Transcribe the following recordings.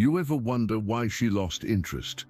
You ever wonder why she lost interest?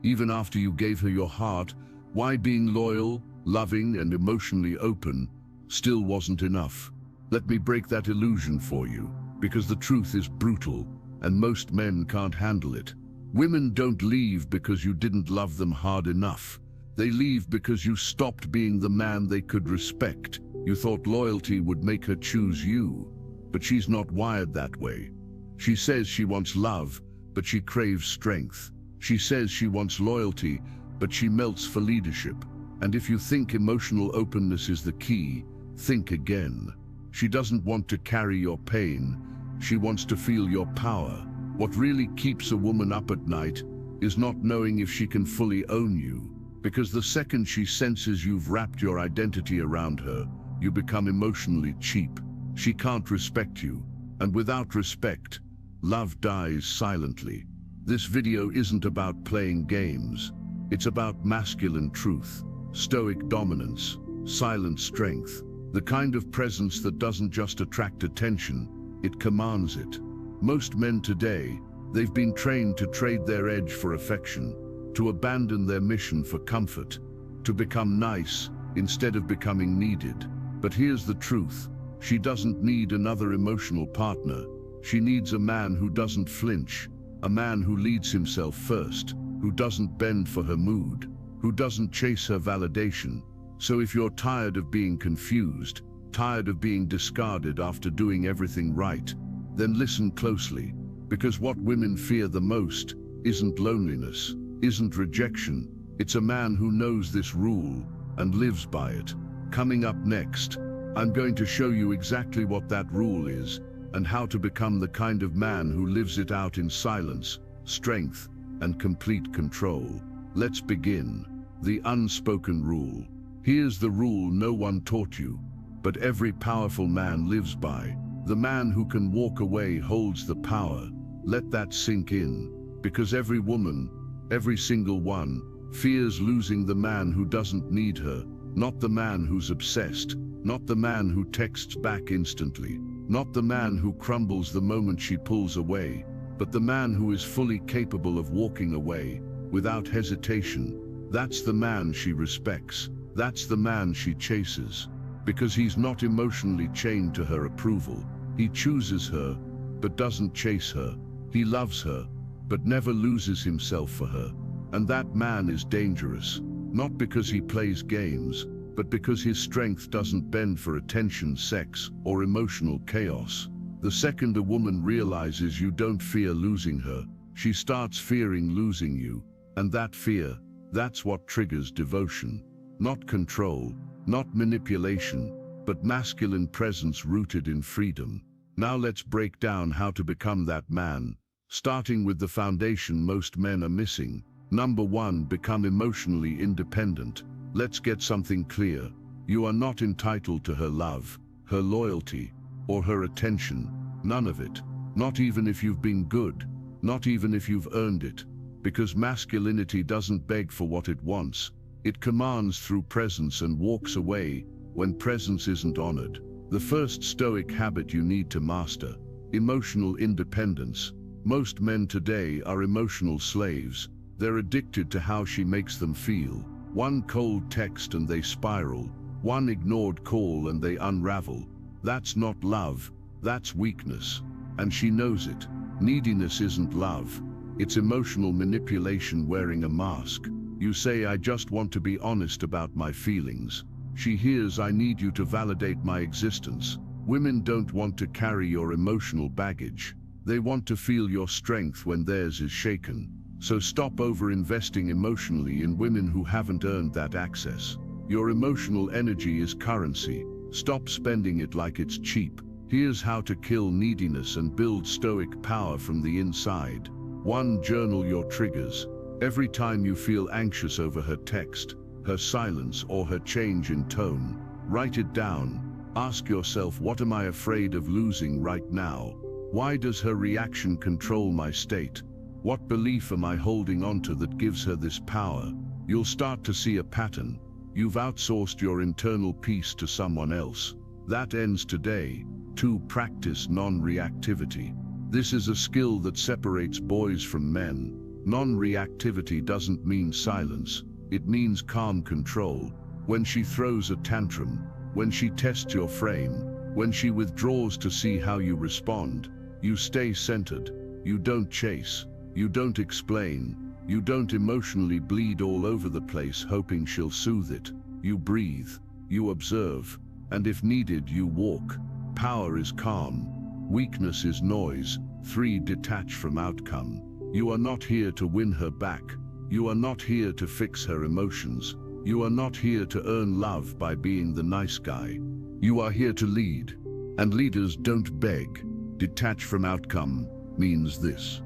Even after you gave her your heart, why being loyal, loving, and emotionally open still wasn't enough? Let me break that illusion for you, because the truth is brutal, and most men can't handle it. Women don't leave because you didn't love them hard enough. They leave because you stopped being the man they could respect. You thought loyalty would make her choose you, but she's not wired that way. She says she wants love, but she craves strength. She says she wants loyalty, but she melts for leadership. And if you think emotional openness is the key, think again. She doesn't want to carry your pain. She wants to feel your power. What really keeps a woman up at night is not knowing if she can fully own you. Because the second she senses you've wrapped your identity around her, you become emotionally cheap. She can't respect you. And without respect, love dies silently. This video isn't about playing games. It's about masculine truth, stoic dominance, silent strength, the kind of presence that doesn't just attract attention, it commands it. Most men today, they've been trained to trade their edge for affection, to abandon their mission for comfort, to become nice instead of becoming needed. But here's the truth. She doesn't need another emotional partner. She needs a man who doesn't flinch, a man who leads himself first, who doesn't bend for her mood, who doesn't chase her validation. So if you're tired of being confused, tired of being discarded after doing everything right, then listen closely, because what women fear the most isn't loneliness, isn't rejection. It's a man who knows this rule and lives by it. Coming up next, I'm going to show you exactly what that rule is and how to become the kind of man who lives it out in silence, strength, and complete control. Let's begin. The unspoken rule. Here's the rule no one taught you, but every powerful man lives by. The man who can walk away holds the power. Let that sink in, because every woman, every single one, fears losing the man who doesn't need her, not the man who's obsessed, not the man who texts back instantly, not the man who crumbles the moment she pulls away, but the man who is fully capable of walking away, without hesitation. That's the man she respects. That's the man she chases. Because he's not emotionally chained to her approval. He chooses her, but doesn't chase her. He loves her, but never loses himself for her. And that man is dangerous, not because he plays games, but because his strength doesn't bend for attention, sex, or emotional chaos. The second a woman realizes you don't fear losing her, she starts fearing losing you. And that fear, that's what triggers devotion. Not control, not manipulation, but masculine presence rooted in freedom. Now let's break down how to become that man, starting with the foundation most men are missing. Number 1, become emotionally independent. Let's get something clear. You are not entitled to her love, her loyalty, or her attention. None of it. Not even if you've been good. Not even if you've earned it. Because masculinity doesn't beg for what it wants. It commands through presence and walks away when presence isn't honored. The first stoic habit you need to master: emotional independence. Most men today are emotional slaves. They're addicted to how she makes them feel. One cold text and they spiral. One ignored call and they unravel. That's not love, that's weakness. And she knows it. Neediness isn't love. It's emotional manipulation wearing a mask. You say, I just want to be honest about my feelings. She hears, I need you to validate my existence. Women don't want to carry your emotional baggage. They want to feel your strength when theirs is shaken. So stop over-investing emotionally in women who haven't earned that access. Your emotional energy is currency. Stop spending it like it's cheap. Here's how to kill neediness and build stoic power from the inside. 1. Journal your triggers. Every time you feel anxious over her text, her silence, or her change in tone, write it down. Ask yourself, what am I afraid of losing right now? Why does her reaction control my state? What belief am I holding onto that gives her this power? You'll start to see a pattern. You've outsourced your internal peace to someone else. That ends today. 2. Practice non-reactivity. This is a skill that separates boys from men. Non-reactivity doesn't mean silence. It means calm control. When she throws a tantrum, when she tests your frame, when she withdraws to see how you respond, you stay centered. You don't chase. You don't explain. You don't emotionally bleed all over the place hoping she'll soothe it. You breathe. You observe. And if needed, you walk. Power is calm. Weakness is noise. 3. Detach from outcome. You are not here to win her back. You are not here to fix her emotions. You are not here to earn love by being the nice guy. You are here to lead. And leaders don't beg. Detach from outcome means this.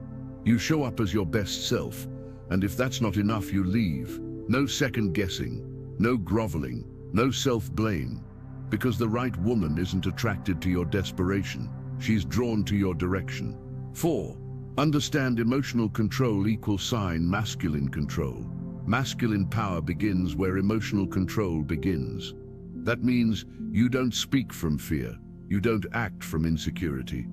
You show up as your best self, and if that's not enough, you leave. No second guessing, no groveling, no self-blame. Because the right woman isn't attracted to your desperation. She's drawn to your direction. 4. Understand emotional control equals sign masculine control. Masculine power begins where emotional control begins. That means you don't speak from fear. You don't act from insecurity.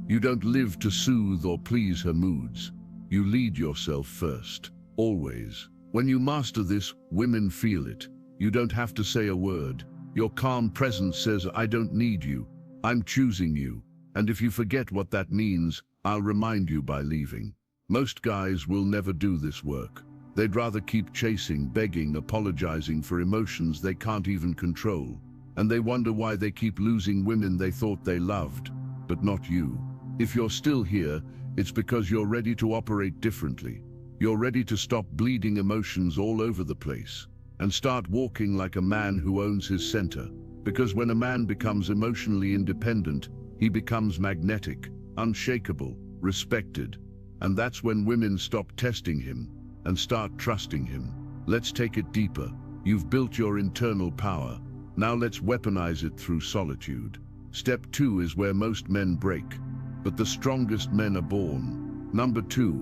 You don't live to soothe or please her moods. You lead yourself first, always. When you master this, women feel it. You don't have to say a word. Your calm presence says, I don't need you. I'm choosing you. And if you forget what that means, I'll remind you by leaving. Most guys will never do this work. They'd rather keep chasing, begging, apologizing for emotions they can't even control. And they wonder why they keep losing women they thought they loved, but not you. If you're still here, it's because you're ready to operate differently. You're ready to stop bleeding emotions all over the place and start walking like a man who owns his center. Because when a man becomes emotionally independent, he becomes magnetic, unshakable, respected. And that's when women stop testing him and start trusting him. Let's take it deeper. You've built your internal power. Now let's weaponize it through solitude. Step 2 is where most men break, but the strongest men are born. Number 2,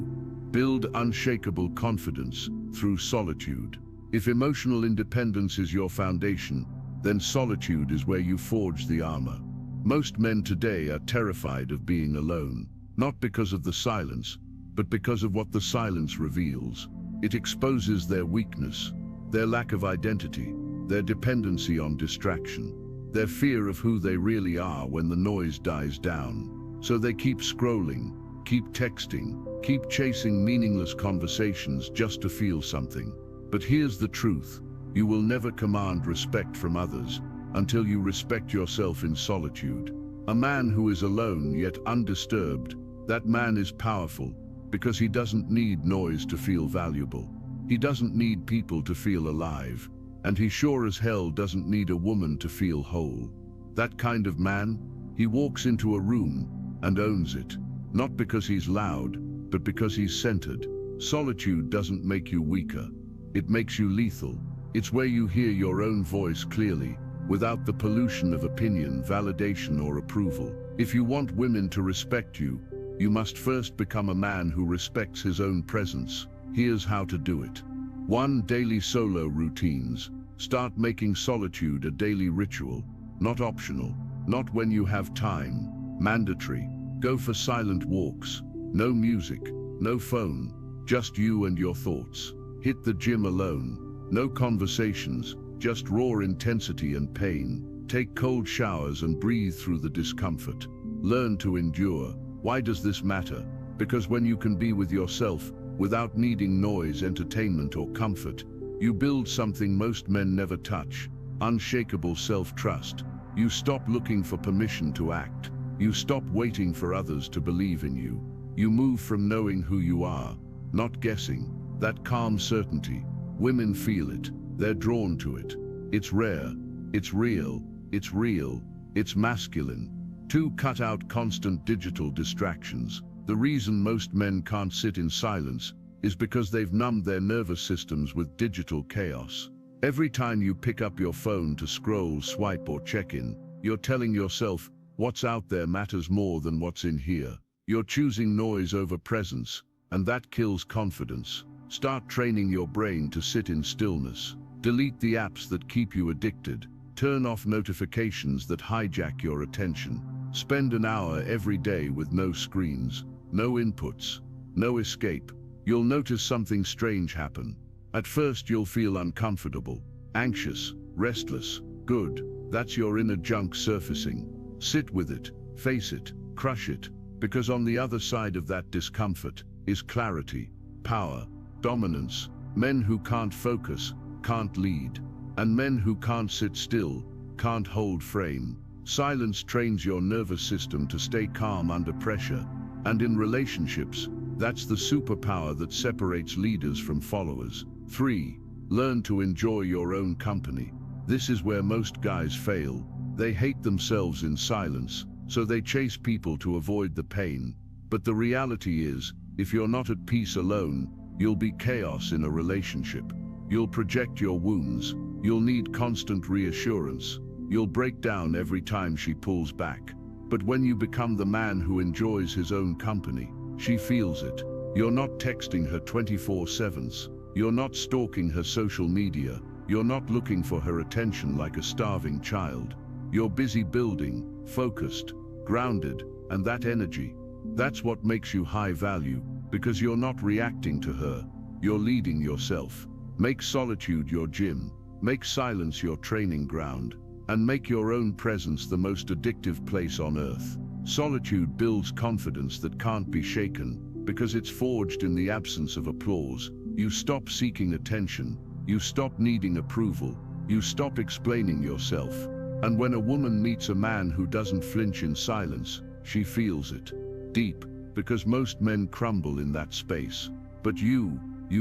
build unshakable confidence through solitude. If emotional independence is your foundation, then solitude is where you forge the armor. Most men today are terrified of being alone, not because of the silence, but because of what the silence reveals. It exposes their weakness, their lack of identity, their dependency on distraction, their fear of who they really are when the noise dies down. So they keep scrolling, keep texting, keep chasing meaningless conversations just to feel something. But here's the truth. You will never command respect from others until you respect yourself in solitude. A man who is alone yet undisturbed, that man is powerful because he doesn't need noise to feel valuable. He doesn't need people to feel alive. And he sure as hell doesn't need a woman to feel whole. That kind of man, he walks into a room and owns it. Not because he's loud, but because he's centered. Solitude doesn't make you weaker. It makes you lethal. It's where you hear your own voice clearly, without the pollution of opinion, validation, or approval. If you want women to respect you, you must first become a man who respects his own presence. Here's how to do it. 1. Daily solo routines. Start making solitude a daily ritual, not optional, not when you have time, mandatory. Go for silent walks, no music, no phone, just you and your thoughts. Hit the gym alone, no conversations, just raw intensity and pain. Take cold showers and breathe through the discomfort. Learn to endure. Why does this matter? Because when you can be with yourself, without needing noise, entertainment, or comfort, you build something most men never touch: unshakable self-trust. You stop looking for permission to act. You stop waiting for others to believe in you. You move from knowing who you are, not guessing. That calm certainty. Women feel it. They're drawn to it. It's rare. It's real. It's real. It's masculine. 2. Cut out constant digital distractions. The reason most men can't sit in silence is because they've numbed their nervous systems with digital chaos. Every time you pick up your phone to scroll, swipe, or check in, you're telling yourself, what's out there matters more than what's in here. You're choosing noise over presence, and that kills confidence. Start training your brain to sit in stillness. Delete the apps that keep you addicted. Turn off notifications that hijack your attention. Spend an hour every day with no screens. no inputs, no escape, you'll notice something strange happen. At first you'll feel uncomfortable, anxious, restless. Good, that's your inner junk surfacing. Sit with it, face it, crush it, because on the other side of that discomfort is clarity, power, dominance. Men who can't focus, can't lead, and men who can't sit still, can't hold frame. Silence trains your nervous system to stay calm under pressure, and in relationships, that's the superpower that separates leaders from followers. 3. Learn to enjoy your own company. This is where most guys fail. They hate themselves in silence, so they chase people to avoid the pain. But the reality is, if you're not at peace alone, you'll be chaos in a relationship. You'll project your wounds. You'll need constant reassurance. You'll break down every time she pulls back. But when you become the man who enjoys his own company, she feels it. You're not texting her 24/7. You're not stalking her social media. You're not looking for her attention like a starving child. You're busy building, focused, grounded, and that energy. That's what makes you high value, because you're not reacting to her. You're leading yourself. Make solitude your gym. Make silence your training ground. And make your own presence the most addictive place on earth. Solitude builds confidence that can't be shaken, because it's forged in the absence of applause. You stop seeking attention. You stop needing approval. You stop explaining yourself. And when a woman meets a man who doesn't flinch in silence, she feels it. Deep, because most men crumble in that space. But you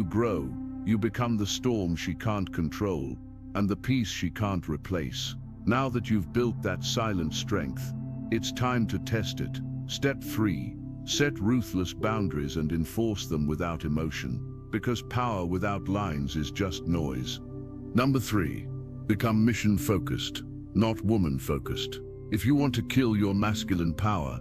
grow. You become the storm she can't control, and the peace she can't replace. Now that you've built that silent strength, it's time to test it. Step 3. Set ruthless boundaries and enforce them without emotion, because power without lines is just noise. Number 3. Become mission-focused, not woman-focused. If you want to kill your masculine power,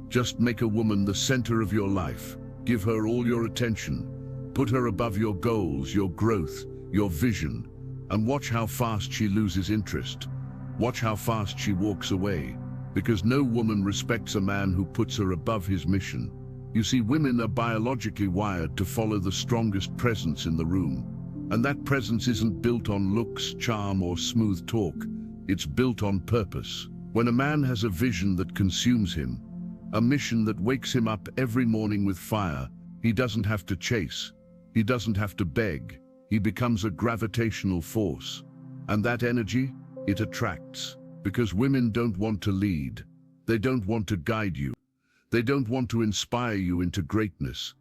just make a woman the center of your life. Give her all your attention. Put her above your goals, your growth, your vision, and watch how fast she loses interest. Watch how fast she walks away, because no woman respects a man who puts her above his mission. You see, women are biologically wired to follow the strongest presence in the room. And that presence isn't built on looks, charm, or smooth talk. It's built on purpose. When a man has a vision that consumes him, a mission that wakes him up every morning with fire, he doesn't have to chase. He doesn't have to beg. He becomes a gravitational force. And that energy, it attracts, because women don't want to lead. They don't want to guide you. They don't want to inspire you into greatness.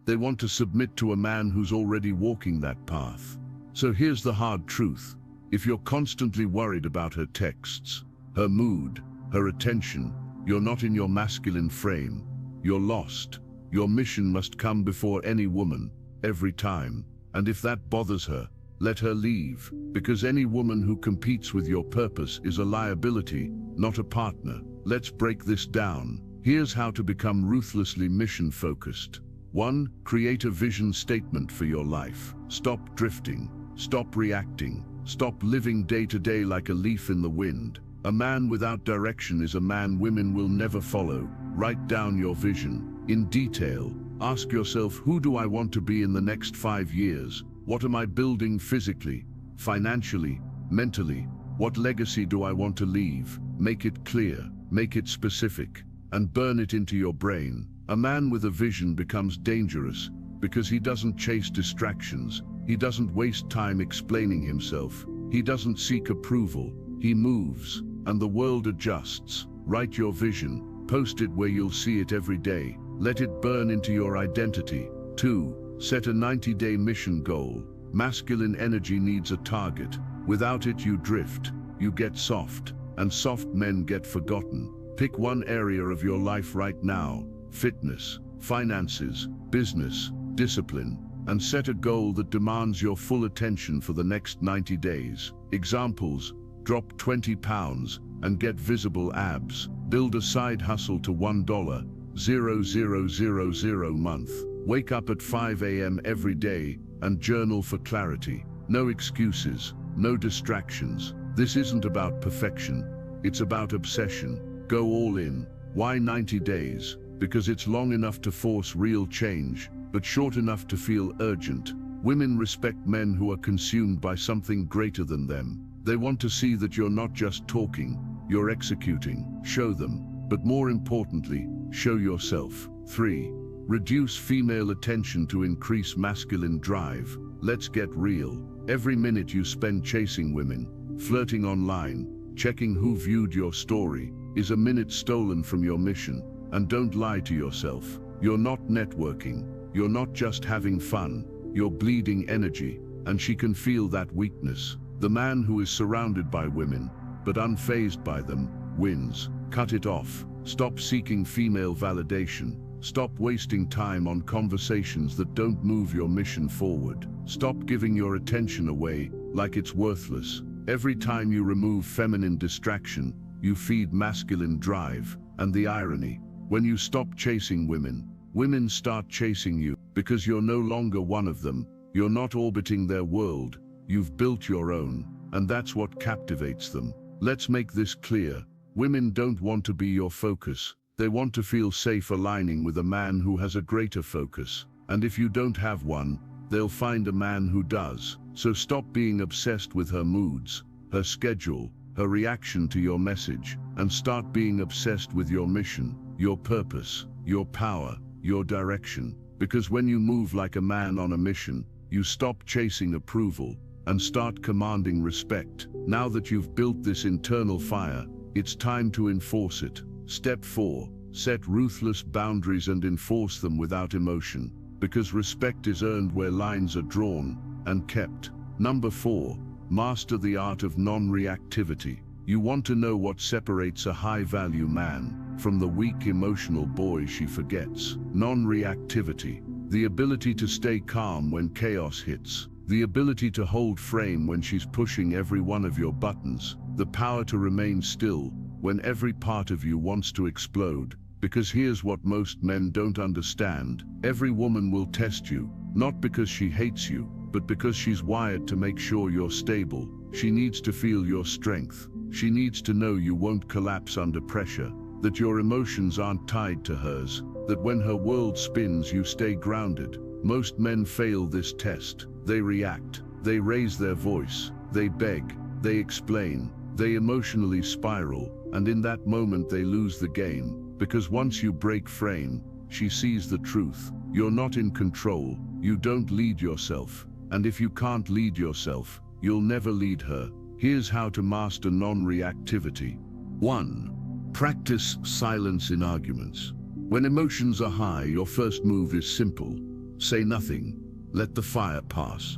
They want to submit to a man who's already walking that path. So here's the hard truth. If you're constantly worried about her texts, her mood, her attention, you're not in your masculine frame. You're lost. Your mission must come before any woman, every time. And if that bothers her, let her leave, because any woman who competes with your purpose is a liability, not a partner. Let's break this down. Here's how to become ruthlessly mission-focused. 1. Create a vision statement for your life. Stop drifting. Stop reacting. Stop living day to day like a leaf in the wind. A man without direction is a man women will never follow. Write down your vision in detail. Ask yourself, who do I want to be in the next 5 years? What am I building physically, financially, mentally? What legacy do I want to leave? Make it clear, make it specific, and burn it into your brain. A man with a vision becomes dangerous because he doesn't chase distractions. He doesn't waste time explaining himself. He doesn't seek approval. He moves, and the world adjusts. Write your vision, post it where you'll see it every day. Let it burn into your identity. 2. Set a 90-day mission goal. Masculine energy needs a target. Without it, you drift, you get soft, and soft men get forgotten. Pick one area of your life right now: fitness, finances, business, discipline, and set a goal that demands your full attention for the next 90 days. Examples: drop 20 pounds and get visible abs. Build a side hustle to $1,000 month. Wake up at 5 a.m. every day and journal for clarity. No excuses, no distractions. This isn't about perfection, it's about obsession. Go all in. Why 90 days? because it's long enough to force real change, but short enough to feel urgent. Women respect men who are consumed by something greater than them. They want to see that you're not just talking, you're executing. Show them, but more importantly, show yourself. 3. Reduce female attention to increase masculine drive. Let's get real. Every minute you spend chasing women, flirting online, checking who viewed your story, is a minute stolen from your mission. And don't lie to yourself. You're not networking. You're not just having fun. You're bleeding energy, and she can feel that weakness. The man who is surrounded by women, but unfazed by them, wins. Cut it off. Stop seeking female validation. Stop wasting time on conversations that don't move your mission forward. Stop giving your attention away like it's worthless. Every time you remove feminine distraction, you feed masculine drive. And the irony, when you stop chasing women, women start chasing you, because you're no longer one of them. You're not orbiting their world. You've built your own, and that's what captivates them. Let's make this clear. Women don't want to be your focus. They want to feel safe aligning with a man who has a greater focus. And if you don't have one, they'll find a man who does. So stop being obsessed with her moods, her schedule, her reaction to your message, and start being obsessed with your mission, your purpose, your power, your direction. Because when you move like a man on a mission, you stop chasing approval and start commanding respect. Now that you've built this internal fire, it's time to enforce it. Step 4. Set ruthless boundaries and enforce them without emotion, because respect is earned where lines are drawn and kept. Number 4. Master the art of non-reactivity. You want to know what separates a high-value man from the weak emotional boy she forgets. Non-reactivity. The ability to stay calm when chaos hits. The ability to hold frame when she's pushing every one of your buttons. The power to remain still when every part of you wants to explode. Because here's what most men don't understand. Every woman will test you, not because she hates you, but because she's wired to make sure you're stable. She needs to feel your strength. She needs to know you won't collapse under pressure, that your emotions aren't tied to hers, that when her world spins you stay grounded. Most men fail this test. They react, they raise their voice, they beg, they explain, they emotionally spiral, and in that moment they lose the game. Because once you break frame, she sees the truth. You're not in control, you don't lead yourself, and if you can't lead yourself, you'll never lead her. Here's how to master non-reactivity. 1. Practice silence in arguments. When emotions are high, your first move is simple. Say nothing. Let the fire pass.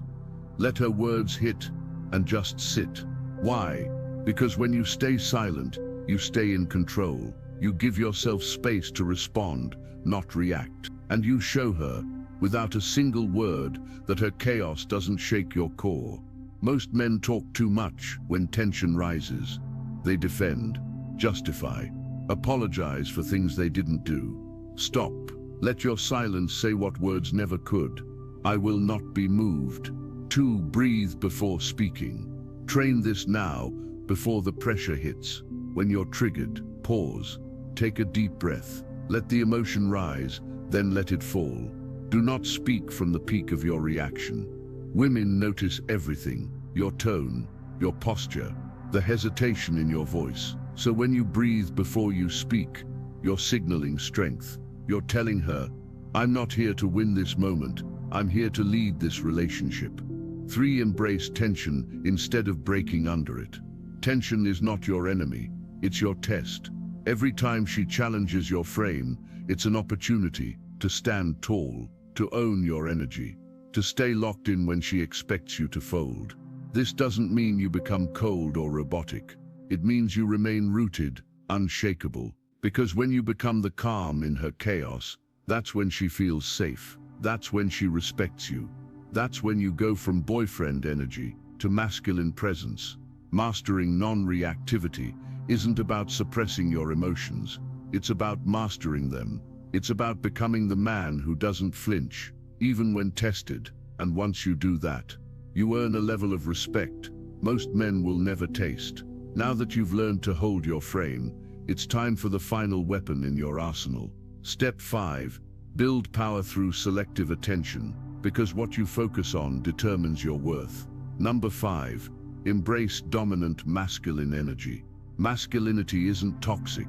Let her words hit, and just sit. Why? Because when you stay silent, you stay in control. You give yourself space to respond, not react. And you show her, without a single word, that her chaos doesn't shake your core. Most men talk too much when tension rises. They defend, justify, apologize for things they didn't do. Stop. Let your silence say what words never could. I will not be moved. 2. Breathe before speaking. Train this now, before the pressure hits. When you're triggered, pause. Take a deep breath. Let the emotion rise, then let it fall. Do not speak from the peak of your reaction. Women notice everything: your tone, your posture, the hesitation in your voice. So when you breathe before you speak, you're signaling strength. You're telling her, I'm not here to win this moment, I'm here to lead this relationship. 3. Embrace tension instead of breaking under it. Tension is not your enemy, it's your test. Every time she challenges your frame, it's an opportunity to stand tall, to own your energy, to stay locked in when she expects you to fold. This doesn't mean you become cold or robotic. It means you remain rooted, unshakable. Because when you become the calm in her chaos, that's when she feels safe. That's when she respects you. That's when you go from boyfriend energy to masculine presence. Mastering non-reactivity isn't about suppressing your emotions. It's about mastering them. It's about becoming the man who doesn't flinch, even when tested. And once you do that, you earn a level of respect most men will never taste. Now that you've learned to hold your frame, it's time for the final weapon in your arsenal: Step 5. Build power through selective attention, because what you focus on determines your worth. Number 5. Embrace dominant masculine energy. Masculinity isn't toxic.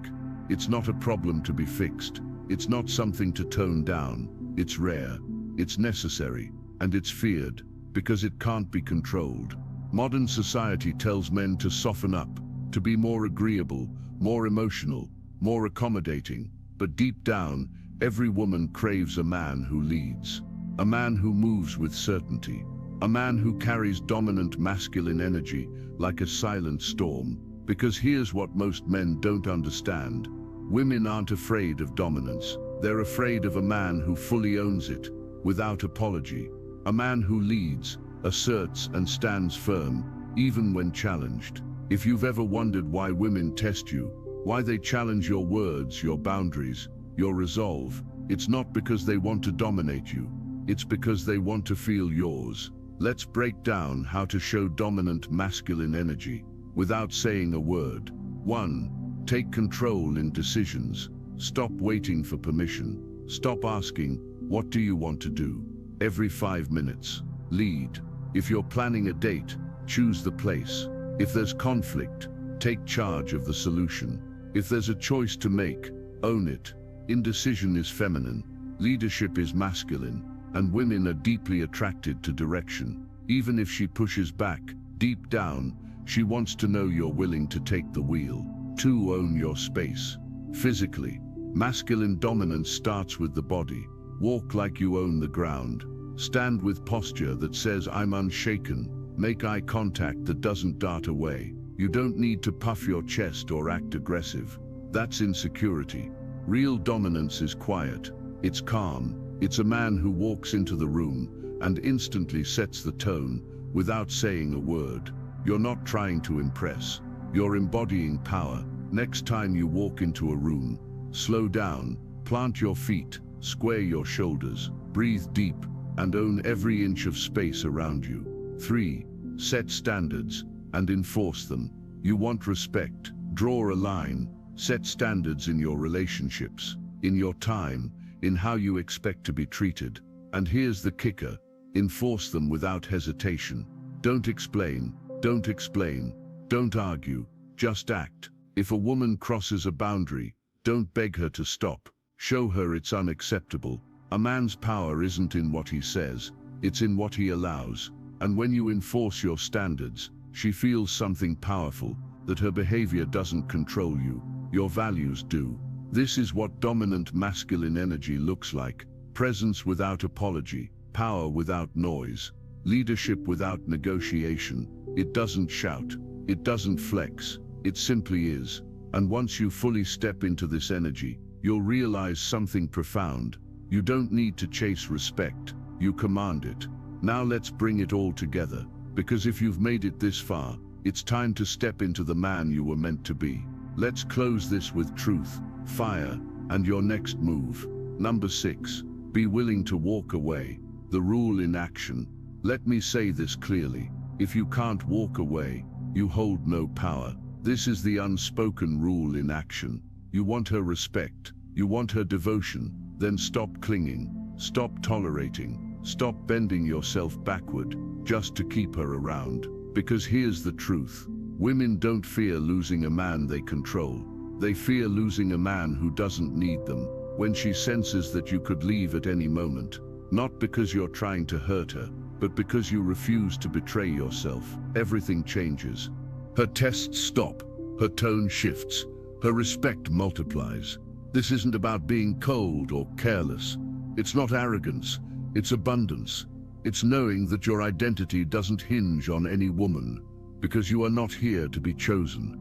It's not a problem to be fixed. It's not something to tone down. It's rare, it's necessary, and it's feared, because it can't be controlled. Modern society tells men to soften up, to be more agreeable, more emotional, more accommodating, but deep down, every woman craves a man who leads, a man who moves with certainty, a man who carries dominant masculine energy like a silent storm. Because here's what most men don't understand. Women aren't afraid of dominance. They're afraid of a man who fully owns it, without apology. A man who leads, asserts, and stands firm, even when challenged. If you've ever wondered why women test you, why they challenge your words, your boundaries, your resolve, it's not because they want to dominate you. It's because they want to feel yours. Let's break down how to show dominant masculine energy without saying a word. 1. Take control in decisions. Stop waiting for permission. Stop asking, "What do you want to do?" every 5 minutes. Lead. If you're planning a date, choose the place. If there's conflict, take charge of the solution. If there's a choice to make, own it. Indecision is feminine, leadership is masculine, and women are deeply attracted to direction. Even if she pushes back, deep down, she wants to know you're willing to take the wheel. 2. Own your space. Physically, masculine dominance starts with the body. Walk like you own the ground. Stand with posture that says, "I'm unshaken." Make eye contact that doesn't dart away. You don't need to puff your chest or act aggressive. That's insecurity. Real dominance is quiet. It's calm. It's a man who walks into the room and instantly sets the tone without saying a word. You're not trying to impress. You're embodying power. Next time you walk into a room, slow down, plant your feet, square your shoulders, breathe deep, and own every inch of space around you. 3. Set standards and enforce them. You want respect? Draw a line. Set standards in your relationships, in your time, in how you expect to be treated. And here's the kicker: enforce them without hesitation. Don't explain, don't argue, just act. If a woman crosses a boundary, don't beg her to stop. Show her it's unacceptable. A man's power isn't in what he says, it's in what he allows. And when you enforce your standards, she feels something powerful, that her behavior doesn't control you, your values do. This is what dominant masculine energy looks like: presence without apology, power without noise, leadership without negotiation. It doesn't shout, it doesn't flex, it simply is. And once you fully step into this energy, you'll realize something profound. You don't need to chase respect, you command it. Now let's bring it all together, because if you've made it this far, it's time to step into the man you were meant to be. Let's close this with truth, fire, and your next move. Number 6. Be willing to walk away. The rule in action. Let me say this clearly: if you can't walk away, you hold no power. This is the unspoken rule in action. You want her respect, you want her devotion, then stop clinging, stop tolerating, stop bending yourself backward just to keep her around. Because here's the truth: women don't fear losing a man they control. They fear losing a man who doesn't need them. When she senses that you could leave at any moment, not because you're trying to hurt her, but because you refuse to betray yourself, everything changes. Her tests stop, her tone shifts, her respect multiplies. This isn't about being cold or careless. It's not arrogance, it's abundance. It's knowing that your identity doesn't hinge on any woman, because you are not here to be chosen.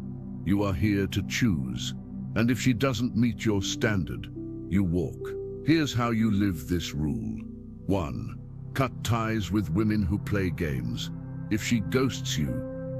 You are here to choose. And if she doesn't meet your standard, you walk. Here's how you live this rule. 1. Cut ties with women who play games. If she ghosts you,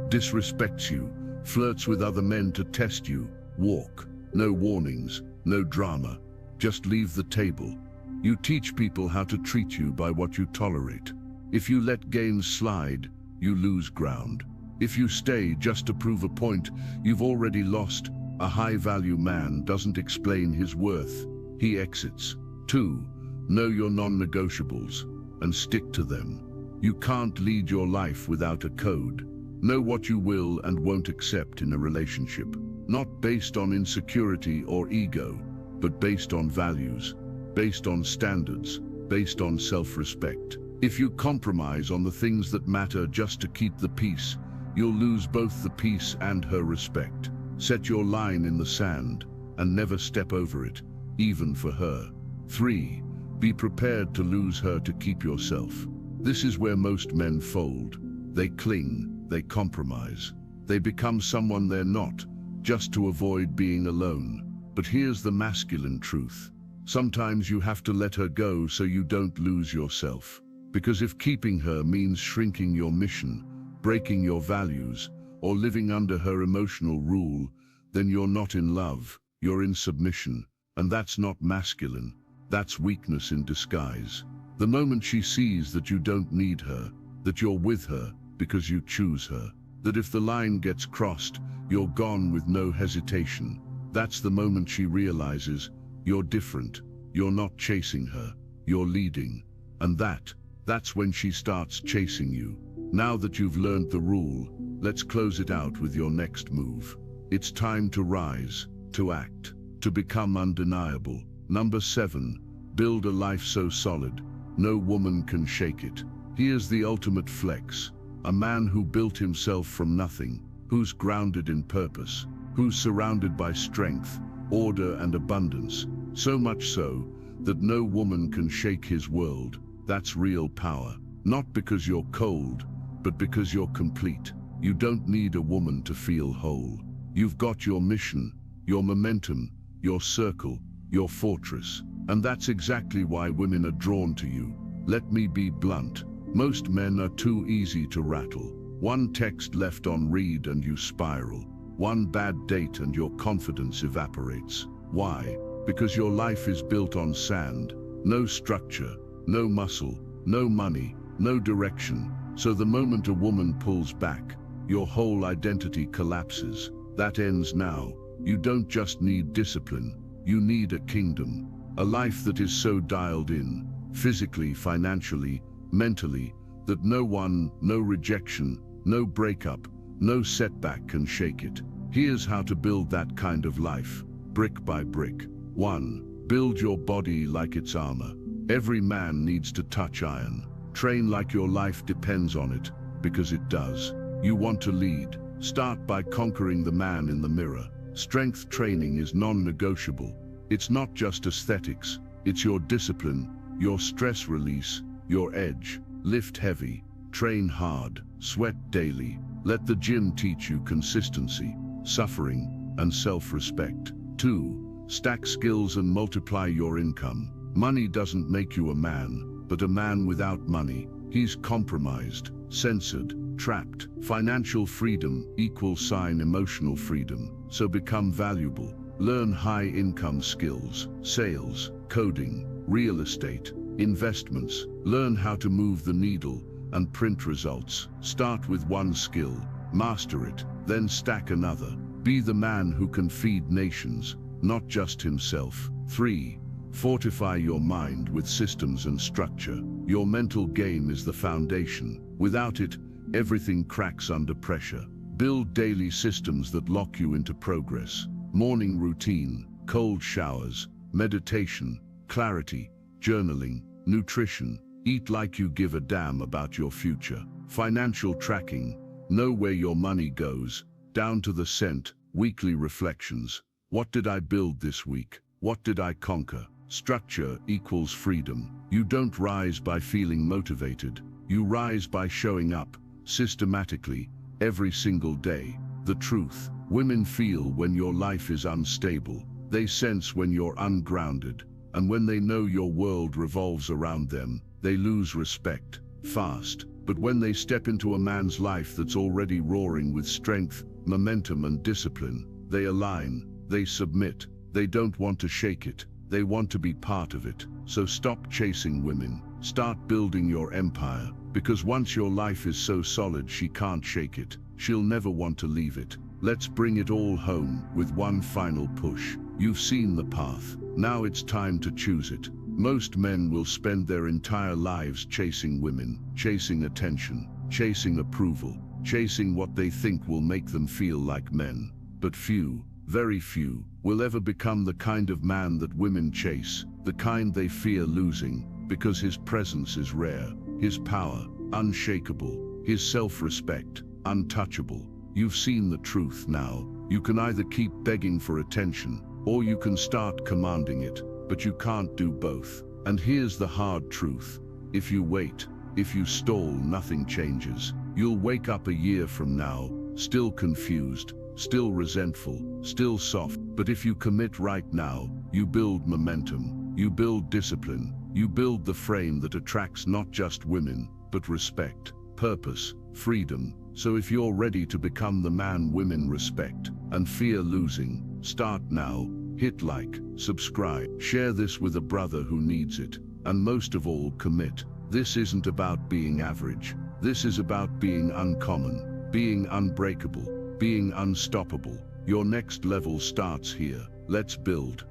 disrespects you, flirts with other men to test you, walk. No warnings, no drama. Just leave the table. You teach people how to treat you by what you tolerate. If you let games slide, you lose ground. If you stay just to prove a point, you've already lost. A high-value man doesn't explain his worth. he exits. 2. Know your non-negotiables and stick to them. You can't lead your life without a code. Know what you will and won't accept in a relationship, not based on insecurity or ego, but based on values, based on standards, based on self-respect. If you compromise on the things that matter just to keep the peace, you'll lose both the peace and her respect. Set your line in the sand and never step over it, even for her. 3. Be prepared to lose her to keep yourself. This is where most men fold. They cling, they compromise. They become someone they're not, just to avoid being alone. But here's the masculine truth. Sometimes you have to let her go so you don't lose yourself. Because if keeping her means shrinking your mission, breaking your values, or living under her emotional rule, then you're not in love, you're in submission. And that's not masculine, that's weakness in disguise. The moment she sees that you don't need her, that you're with her because you choose her, that if the line gets crossed, you're gone with no hesitation, that's the moment she realizes you're different, you're not chasing her, you're leading. And that's when she starts chasing you. Now that you've learned the rule, let's close it out with your next move. It's time to rise, to act, to become undeniable. Number 7, build a life so solid, no woman can shake it. Here's the ultimate flex. A man who built himself from nothing, who's grounded in purpose, who's surrounded by strength, order and abundance, so much so that no woman can shake his world. That's real power. Not because you're cold, but because you're complete. You don't need a woman to feel whole. You've got your mission, your momentum, your circle, your fortress. And that's exactly why women are drawn to you. Let me be blunt. Most men are too easy to rattle. One text left on read and you spiral. One bad date and your confidence evaporates. Why? Because your life is built on sand. No structure, no muscle, no money, no direction. So the moment a woman pulls back, your whole identity collapses. That ends now. You don't just need discipline, you need a kingdom. A life that is so dialed in, physically, financially, mentally, that no one, no rejection, no breakup, no setback can shake it. Here's how to build that kind of life, brick by brick. 1. Build your body like it's armor. Every man needs to touch iron. Train like your life depends on it, because it does. You want to lead? Start by conquering the man in the mirror. Strength training is non-negotiable. It's not just aesthetics, it's your discipline, your stress release, your edge. Lift heavy, train hard, sweat daily. Let the gym teach you consistency, suffering, and self-respect. 2. Stack skills and multiply your income. Money doesn't make you a man, but a man without money, he's compromised, censored, trapped. Financial freedom equals emotional freedom, so become valuable. Learn high-income skills, sales, coding, real estate, investments. Learn how to move the needle and print results. Start with one skill, master it, then stack another. Be the man who can feed nations, not just himself. 3. Fortify your mind with systems and structure. Your mental game is the foundation. Without it, everything cracks under pressure. Build daily systems that lock you into progress. Morning routine, cold showers, meditation, clarity, journaling, nutrition. Eat like you give a damn about your future. Financial tracking, know where your money goes, down to the cent. Weekly reflections. What did I build this week? What did I conquer? Structure equals freedom. You don't rise by feeling motivated. You rise by showing up, systematically, every single day. The truth. Women feel when your life is unstable. They sense when you're ungrounded. And when they know your world revolves around them, they lose respect, fast. But when they step into a man's life that's already roaring with strength, momentum and discipline, they align, they submit. They don't want to shake it. They want to be part of it. So stop chasing women. Start building your empire. Because once your life is so solid she can't shake it. She'll never want to leave it. Let's bring it all home with one final push. You've seen the path. Now it's time to choose it. Most men will spend their entire lives chasing women, chasing attention, chasing approval, chasing what they think will make them feel like men. But few, very few, will ever become the kind of man that women chase, the kind they fear losing, because his presence is rare, his power unshakable, his self-respect untouchable. You've seen the truth now. You can either keep begging for attention, or you can start commanding it, but you can't do both. And here's the hard truth. If you wait, if you stall, nothing changes. You'll wake up a year from now, still confused, still resentful, still soft. But if you commit right now, you build momentum, you build discipline, you build the frame that attracts not just women, but respect, purpose, freedom. So if you're ready to become the man women respect and fear losing, start now. Hit like, subscribe, share this with a brother who needs it, and most of all, commit. This isn't about being average. This is about being uncommon, being unbreakable, being unstoppable. Your next level starts here. Let's build.